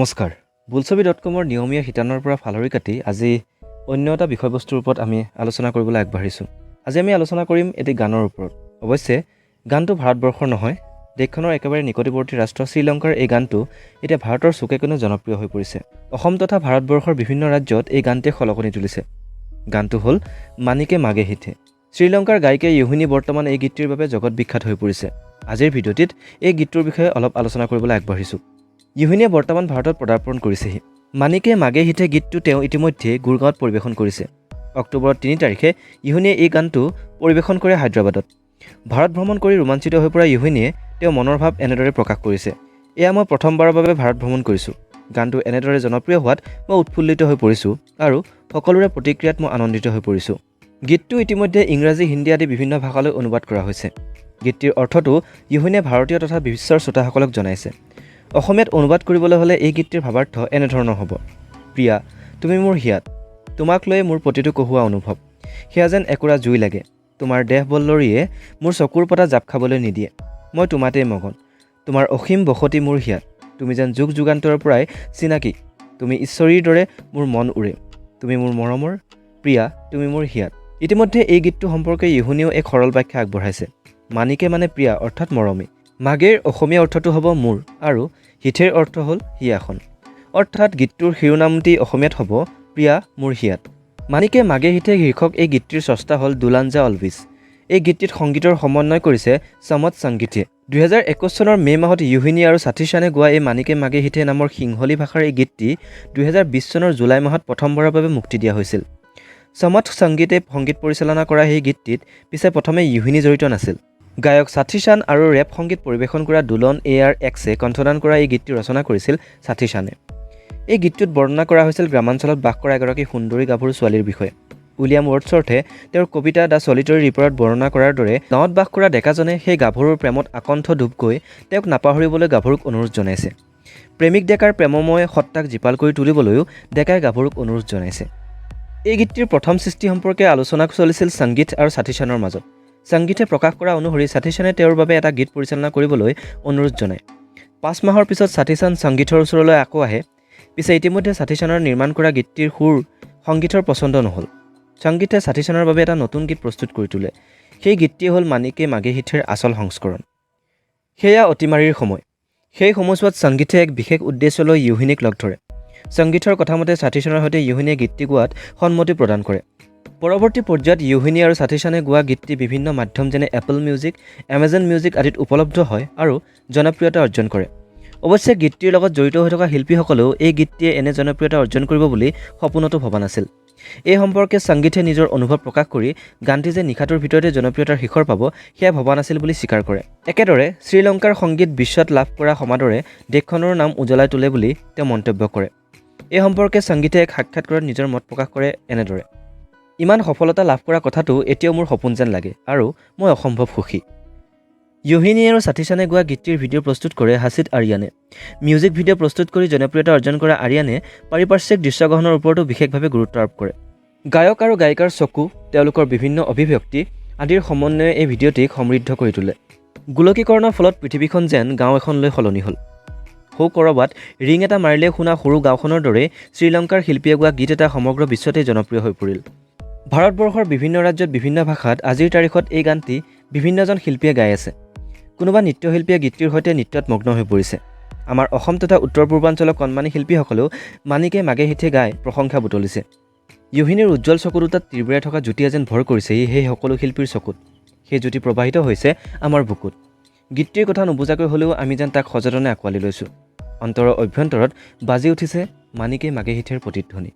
নমস্কাৰ বোলছবি.com-ৰ নিয়মীয়া শিতানৰ পৰা ফালৰি কাটি আজি অন্য এটা বিষয়বস্তুৰ ওপৰত আমি আলোচনা কৰিবলৈ আগবাঢ়িছোঁ। আজি আমি আলোচনা কৰিম এটি গানৰ ওপৰত। অৱশ্যে গানটো ভাৰতবৰ্ষৰ নহয়, দেশখনৰ একেবাৰে নিকটৱৰ্তী ৰাষ্ট্ৰ শ্ৰীলংকাৰ এই গানটো এতিয়া ভাৰতৰ চুকে কোণে জনপ্ৰিয় হৈ পৰিছে। অসম তথা ভাৰতবৰ্ষৰ বিভিন্ন ৰাজ্যত এই গানটোৱে খলকনি তুলিছে। গানটো হ'ল মানিকে মাগে হিথে। শ্ৰীলংকাৰ গায়িকা য়োহিনী বৰ্তমান এই গীতটিৰ বাবে জগত বিখ্যাত হৈ পৰিছে। আজিৰ ভিডিঅ'টিত এই গীতটোৰ বিষয়ে অলপ আলোচনা কৰিবলৈ আগবাঢ়িছোঁ। য়োহিনীয়ে বৰ্তমান ভাৰতত পদাৰ্পণ কৰিছেহি। মানিকে মাগে হিথে গীতটো তেওঁ ইতিমধ্যে গুৰগাঁৱত পৰিৱেশন কৰিছে। অক্টোবৰৰ ৩ তাৰিখে য়োহিনীয়ে এই গানটো পৰিৱেশন কৰে হায়দৰাবাদত। ভাৰত ভ্ৰমণ কৰি ৰোমাঞ্চিত হৈ পৰা য়োহিনীয়ে তেওঁ মনৰ ভাৱ এনেদৰে প্ৰকাশ কৰিছে। এয়া মই প্ৰথমবাৰৰ বাবে ভাৰত ভ্ৰমণ কৰিছোঁ। গানটো এনেদৰে জনপ্ৰিয় হোৱাত মই উৎফুল্লিত হৈ পৰিছোঁ আৰু সকলোৰে প্ৰতিক্ৰিয়াত মই আনন্দিত হৈ পৰিছোঁ। গীতটো ইতিমধ্যে ইংৰাজী, হিন্দী আদি বিভিন্ন ভাষালৈ অনুবাদ কৰা হৈছে। গীতটিৰ অৰ্থটো য়োহিনীয়ে ভাৰতীয় তথা বিশ্বৰ শ্ৰোতাসকলক জনাইছে। অসমীয়াত অনুবাদ কৰিবলৈ হ'লে এই গীতটিৰ ভাৱাৰ্থ এনেধৰণৰ হ'ব: প্ৰিয়া, তুমি মোৰ হিয়াত, তোমাক লৈয়ে মোৰ প্ৰতিটো কহুৱা অনুভৱ, সেয়া যেন একুৰা জুই লাগে, তোমাৰ দেহ বল্লৰীয়ে মোৰ চকুৰ পতা জাপ খাবলৈ নিদিয়ে, মই তোমাতেই মগন, তোমাৰ অসীম বসতি মোৰ হিয়াত, তুমি যেন যুগ যুগান্তৰৰ পৰাই চিনাকি, তুমি ঈশ্বৰীৰ দৰে মোৰ মন উৰে, তুমি মোৰ মৰমৰ, প্ৰিয়া তুমি মোৰ হিয়াত। ইতিমধ্যে এই গীতটো সম্পৰ্কে য়োহিনীয়েও এক সৰল ব্যাখ্যা আগবঢ়াইছে। মানিকে মানে প্ৰিয়া অৰ্থাৎ মৰমী, মাগেৰ অসমীয়া অৰ্থটো হ'ব মোৰ আৰু হিথেৰ অৰ্থ হ'ল হিয়াখন। অৰ্থাৎ গীতটোৰ শিৰোনামটি অসমীয়াত হ'ব প্ৰিয়া মোৰ হিয়াত। মানিকে মাগে হিথে শীৰ্ষক এই গীতটিৰ স্ৰষ্টা হ'ল দুলাঞ্জা অলভিছ। এই গীতটিত সংগীতৰ সমন্বয় কৰিছে সমত সংগীতে। 2021 চনৰ মে' মাহত য়োহিনী আৰু সাথী চানে গোৱা এই মানিকে মাগে হিথে নামৰ সিংহলী ভাষাৰ এই গীতটি 2020 চনৰ জুলাই মাহত প্ৰথমবাৰৰ বাবে মুক্তি দিয়া হৈছিল। সমত সংগীতে সংগীত পৰিচালনা কৰা সেই গীতটিত পিছে প্ৰথমে য়োহিনী জড়িত নাছিল। গায়ক সাথী চান আৰু ৰেপ সংগীত পৰিৱেশন কৰা দুলন ARXে কণ্ঠদান কৰা এই গীতটি ৰচনা কৰিছিল সাথী চানে। এই গীতটোত বৰ্ণনা কৰা হৈছিল গ্ৰামাঞ্চলত বাস কৰা এগৰাকী সুন্দৰী গাভৰু ছোৱালীৰ বিষয়ে। উইলিয়াম ৱৰ্ডছৱৰ্থে তেওঁৰ কবিতা দ্য চলিটৰী ৰিপাৰত বৰ্ণনা কৰাৰ দৰে গাঁৱত বাস কৰা ডেকাজনে সেই গাভৰুৰ প্ৰেমত আকণ্ঠ ডুব গৈ তেওঁক নাপাহৰিবলৈ গাভৰুক অনুৰোধ জনাইছে। প্ৰেমিক ডেকাৰ প্ৰেমময় সত্তাক জীপাল কৰি তুলিবলৈও ডেকাই গাভৰুক অনুৰোধ জনাইছে। এই গীতটিৰ প্ৰথম সৃষ্টি সম্পৰ্কে আলোচনা চলিছিল সংগীত আৰু সাথী চানৰ মাজত। সংগীতে প্ৰকাশ কৰা অনুসৰি সাথী চানে তেওঁৰ বাবে এটা গীত পৰিচালনা কৰিবলৈ অনুৰোধ জনায়। 5 মাহৰ পিছত সাথী চান সংগীতৰ ওচৰলৈ আকৌ আহে। পিছে ইতিমধ্যে সাথী চানৰ নিৰ্মাণ কৰা গীতটিৰ সুৰ সংগীতৰ পচন্দ নহ'ল। সংগীতে সাথী চানৰ বাবে এটা নতুন গীত প্ৰস্তুত কৰি তোলে। সেই গীতটিয়ে হ'ল মানিকে মাগে হিথেৰ আচল সংস্কৰণ। সেয়া অতিমাৰীৰ সময়। সেই সময়ছোৱাত সংগীতে এক বিশেষ উদ্দেশ্য লৈ য়োহিনীক লগ ধৰে। সংগীতৰ কথামতে সাথী চানৰ সৈতে য়োহিনীয়ে গীতটি গোৱাত সন্মতি প্ৰদান কৰে। পৰৱৰ্তী পৰ্যায়ত য়োহিনী আৰু সাথী চানে গোৱা গীতটি বিভিন্ন মাধ্যম যেনে এপল মিউজিক, এমাজন মিউজিক আদিত উপলব্ধ হয় আৰু জনপ্ৰিয়তা অৰ্জন কৰে। অৱশ্যে গীতটিৰ লগত জড়িত হৈ থকা শিল্পীসকলেও এই গীতটিয়ে এনে জনপ্ৰিয়তা অৰ্জন কৰিব বুলি সপোনতো ভবা নাছিল। এই সম্পৰ্কে সংগীতে নিজৰ অনুভৱ প্ৰকাশ কৰি গানটি যে নিশাটোৰ ভিতৰতে জনপ্ৰিয়তাৰ শিখৰ পাব সেয়া ভবা নাছিল বুলি স্বীকাৰ কৰে। একেদৰে শ্ৰীলংকাৰ সংগীত বিশ্বত লাভ কৰা সমাদৰে দেশখনৰ নাম উজ্বলাই তোলে বুলি তেওঁ মন্তব্য কৰে। এই সম্পৰ্কে সংগীতে এক সাক্ষাৎকাৰত নিজৰ মত প্ৰকাশ কৰে এনেদৰে: ইমান সফলতা লাভ কৰা কথাটো এতিয়াও মোৰ সপোন যেন লাগে আৰু মই অসম্ভৱ সুখী। য়োহিনী আৰু সাথী চানে গোৱা গীতটিৰ ভিডিঅ' প্ৰস্তুত কৰে হাছিদ আৰিয়ানে। মিউজিক ভিডিঅ' প্ৰস্তুত কৰি জনপ্ৰিয়তা অৰ্জন কৰা আৰিয়ানে পাৰিপাৰ্শ্বিক দৃশ্যগ্ৰহণৰ ওপৰতো বিশেষভাৱে গুৰুত্ব আৰোপ কৰে। গায়ক আৰু গায়িকাৰ চকু, তেওঁলোকৰ বিভিন্ন অভিব্যক্তি আদিৰ সমন্বয়ে এই ভিডিঅ'টিক সমৃদ্ধ কৰি তোলে। গোলকীকৰণৰ ফলত পৃথিৱীখন যেন গাঁও এখনলৈ সলনি হ'ল। সৌ ক'ৰবাত ৰিং এটা মাৰিলে শুনা সৰু গাঁওখনৰ দৰেই শ্ৰীলংকাৰ শিল্পীয়ে গোৱা গীত এটা সমগ্ৰ বিশ্বতেই জনপ্ৰিয় হৈ পৰিল। ভাৰতবৰ্ষৰ বিভিন্ন ৰাজ্যত বিভিন্ন ভাষাত আজিৰ তাৰিখত এই গানটি বিভিন্নজন শিল্পীয়ে গাই আছে। কোনোবা নৃত্যশিল্পীয়ে গীতটিৰ সৈতে নৃত্যত মগ্ন হৈ পৰিছে। আমাৰ অসম তথা উত্তৰ পূৰ্বাঞ্চলৰ কণমানি শিল্পীসকলেও মানিকে মাগে হিথে গাই প্ৰশংসা বুটলিছে। য়োহিনীৰ উজ্জ্বল চকু দুটাত তিৰবিৰাই থকা জ্যোতিয়ে যেন ভৰ কৰিছেহি সেই সকলো শিল্পীৰ চকুত। সেই জ্যোতি প্ৰবাহিত হৈছে আমাৰ বুকুত। গীতটিৰ কথা নুবুজাকৈ হ'লেও আমি যেন তাক সযতনে আঁকোৱালি লৈছোঁ। অন্তৰৰ অভ্যন্তৰত বাজি উঠিছে মানিকে মাগে হিথেৰ প্ৰতিধ্বনি।